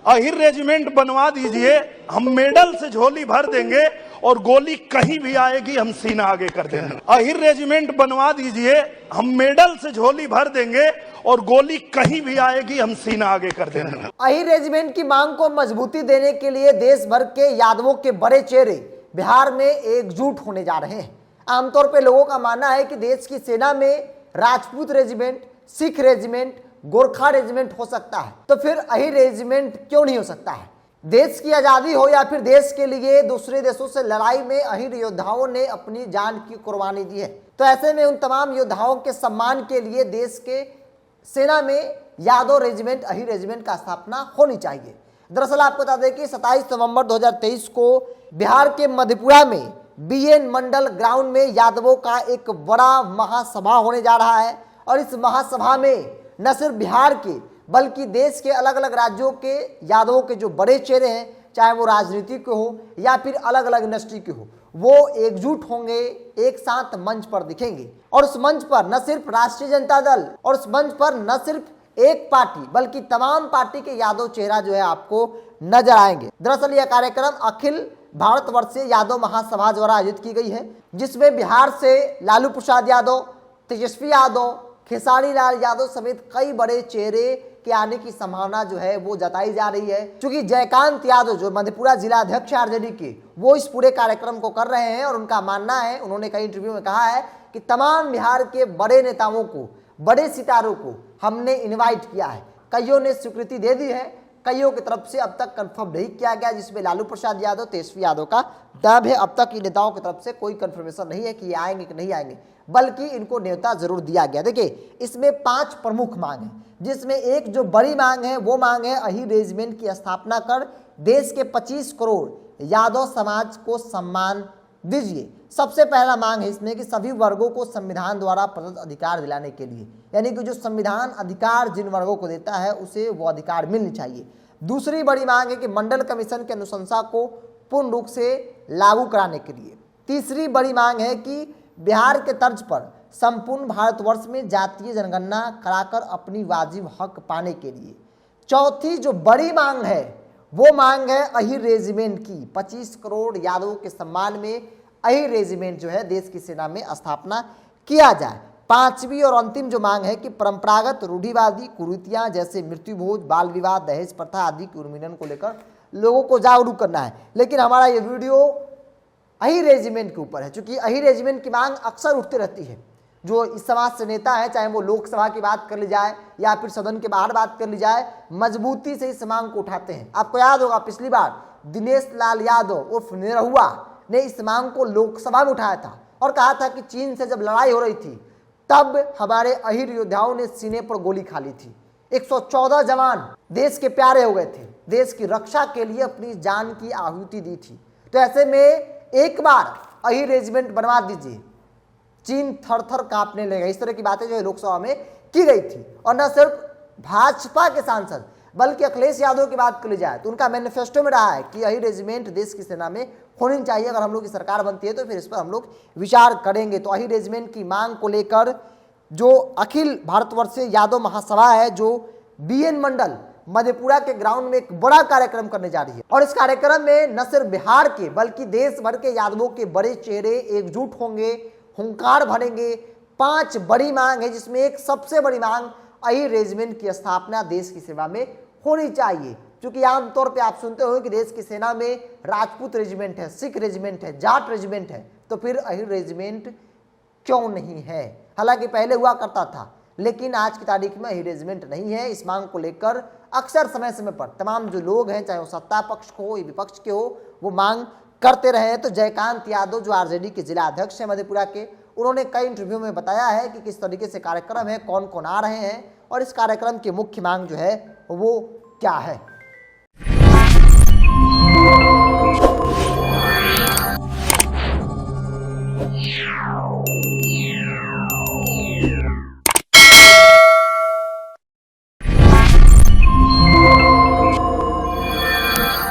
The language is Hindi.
अहिर रेजिमेंट बनवा दीजिए, हम मेडल से झोली भर देंगे और गोली कहीं भी आएगी हम सीना आगे कर देंगे। अहिर रेजिमेंट बनवा दीजिए, हम मेडल से झोली भर देंगे और गोली कहीं भी आएगी हम सीना आगे कर देंगे। अहिर रेजिमेंट की मांग को मजबूती देने के लिए देश भर के यादवों के बड़े चेहरे बिहार में एकजुट होने जा रहे हैं। आमतौर पर लोगों का मानना है कि देश की सेना में Rajput regiment, Sikh regiment, Gorkha regiment हो सकता है, तो फिर अहिर रेजिमेंट क्यों नहीं हो सकता है? देश की आजादी हो या फिर देश के लिए दूसरे देशों से लड़ाई में अहिर योद्धाओं ने अपनी जान की कुर्बानी दी है। तो ऐसे में उन तमाम योद्धाओं के सम्मान के लिए देश के सेना में यादव रेजिमेंट, अहिर रेजिमेंट का स्थापना होनी चाहिए। दरअसल आपको बता दें कि 27 नवंबर 2023 को बिहार के मधेपुरा में बीएन मंडल ग्राउंड में यादवों का एक बड़ा महासभा होने जा रहा है। और इस महासभा में न सिर्फ बिहार के बल्कि देश के अलग अलग राज्यों के यादवों के जो बड़े चेहरे हैं, चाहे वो राजनीति के हो या फिर अलग अलग इंडस्ट्री के हो, वो एकजुट होंगे, एक साथ मंच पर दिखेंगे। और उस मंच पर न सिर्फ राष्ट्रीय जनता दल और उस मंच पर न सिर्फ एक पार्टी बल्कि तमाम पार्टी के यादव चेहरा जो है आपको नजर आएंगे। दरअसल यह कार्यक्रम अखिल भारतवर्षीय यादव महासभा द्वारा आयोजित की गई है, जिसमें बिहार से लालू प्रसाद यादव, तेजस्वी यादव, खेसारी लाल यादव समेत कई बड़े चेहरे के आने की संभावना जो है वो जताई जा रही है। क्योंकि जयकांत यादव जो मधेपुरा जिला अध्यक्ष आरजेडी के, वो इस पूरे कार्यक्रम को कर रहे हैं और उनका मानना है, उन्होंने कई इंटरव्यू में कहा है कि तमाम बिहार के बड़े नेताओं को, बड़े सितारों को हमने इन्वाइट किया है। कईयों ने स्वीकृति दे दी है, कईयों की तरफ से अब तक कंफर्म नहीं किया गया, जिसमें लालू प्रसाद यादव, तेजस्वी यादव का दम है। अब तक इन नेताओं की तरफ से कोई कंफर्मेशन नहीं है कि ये आएंगे कि नहीं आएंगे, बल्कि इनको न्योता जरूर दिया गया। देखिए, इसमें 5 प्रमुख मांग है, जिसमें एक जो बड़ी मांग है वो मांग है अहिर रेजिमेंट की स्थापना कर देश के 25 करोड़ यादव समाज को सम्मान दीजिए। सबसे पहला मांग है इसमें कि सभी वर्गों को संविधान द्वारा प्रदत्त अधिकार दिलाने के लिए, यानी कि जो संविधान अधिकार जिन वर्गों को देता है उसे वो अधिकार मिलनी चाहिए। दूसरी बड़ी मांग है कि मंडल कमीशन की अनुशंसा को पूर्ण रूप से लागू कराने के लिए। तीसरी बड़ी मांग है कि बिहार के तर्ज पर संपूर्ण भारतवर्ष में जातीय जनगणना कराकर अपनी वाजिब हक पाने के लिए। चौथी जो बड़ी मांग है वो मांग है अहिर रेजिमेंट की, 25 करोड़ यादवों के सम्मान में अहिर रेजिमेंट जो है देश की सेना में स्थापना किया जाए। पांचवी और अंतिम जो मांग है कि परंपरागत रूढ़िवादी कुरीतियां जैसे मृत्यु भोज, बाल विवाह, दहेज प्रथा आदि के उन्मूलन को लेकर लोगों को जागरूक करना है। लेकिन हमारा ये वीडियो अहिर रेजिमेंट के ऊपर है, क्योंकि अहिर रेजिमेंट की मांग अक्सर उठती रहती है। जो इस समाज से नेता है, चाहे वो लोकसभा की बात कर ली जाए या फिर सदन के बाहर बात कर ली जाए, मजबूती से इस मांग को उठाते हैं। आपको याद होगा पिछली बार दिनेश लाल यादव उर्फ निरहुआ ने इस मांग को लोकसभा में उठाया था और कहा था कि चीन से जब लड़ाई हो रही थी तब हमारे अहिर योद्धाओं ने सीने पर गोली खा ली थी। 114 जवान देश के प्यारे हो गए थे, देश की रक्षा के लिए अपनी जान की आहुति दी थी। तो ऐसे में एक बार अहिर रेजिमेंट बनवा दीजिए, चीन थर थर कांपने लगेगा। इस तरह की बातें जो है लोकसभा में की गई थी। और न सिर्फ भाजपा के सांसद बल्कि अखिलेश यादव की बात कर ली जाए तो उनका मैनिफेस्टो में रहा है कि अहिर रेजिमेंट देश की सेना में होनी चाहिए। अगर हम लोग की सरकार बनती है तो फिर इस पर हम लोग विचार करेंगे। तो अहिर रेजिमेंट की मांग को लेकर जो अखिल भारतवर्षीय यादव महासभा है, जो बीएन मंडल मधेपुरा के ग्राउंड में एक बड़ा कार्यक्रम करने जा रही है। और इस कार्यक्रम में न सिर्फ बिहार के बल्कि देश भर के यादवों के बड़े चेहरे एकजुट होंगे, हुंकार भरेंगे। 5 बड़ी मांग है, जिसमें एक सबसे बड़ी मांग अहिर रेजिमेंट की स्थापना देश की सेवा में होनी चाहिए। क्योंकि आमतौर पे आप सुनते हो कि देश की सेना में राजपूत रेजिमेंट है, सिख रेजिमेंट है, जाट रेजिमेंट है, तो फिर अहिर रेजिमेंट क्यों नहीं है? हालांकि पहले हुआ करता था, लेकिन आज की तारीख में अहिर रेजिमेंट नहीं है। इस मांग को लेकर अक्सर समय समय पर तमाम जो लोग हैं, चाहे वो सत्ता पक्ष को हो या विपक्ष के हो, वो मांग करते रहे हैं। तो जयकांत यादव जो आरजेडी के जिला अध्यक्ष हैं मधेपुरा के, उन्होंने कई इंटरव्यू में बताया है कि किस तरीके से कार्यक्रम है, कौन कौन आ रहे हैं और इस कार्यक्रम की मुख्य मांग जो है वो क्या है।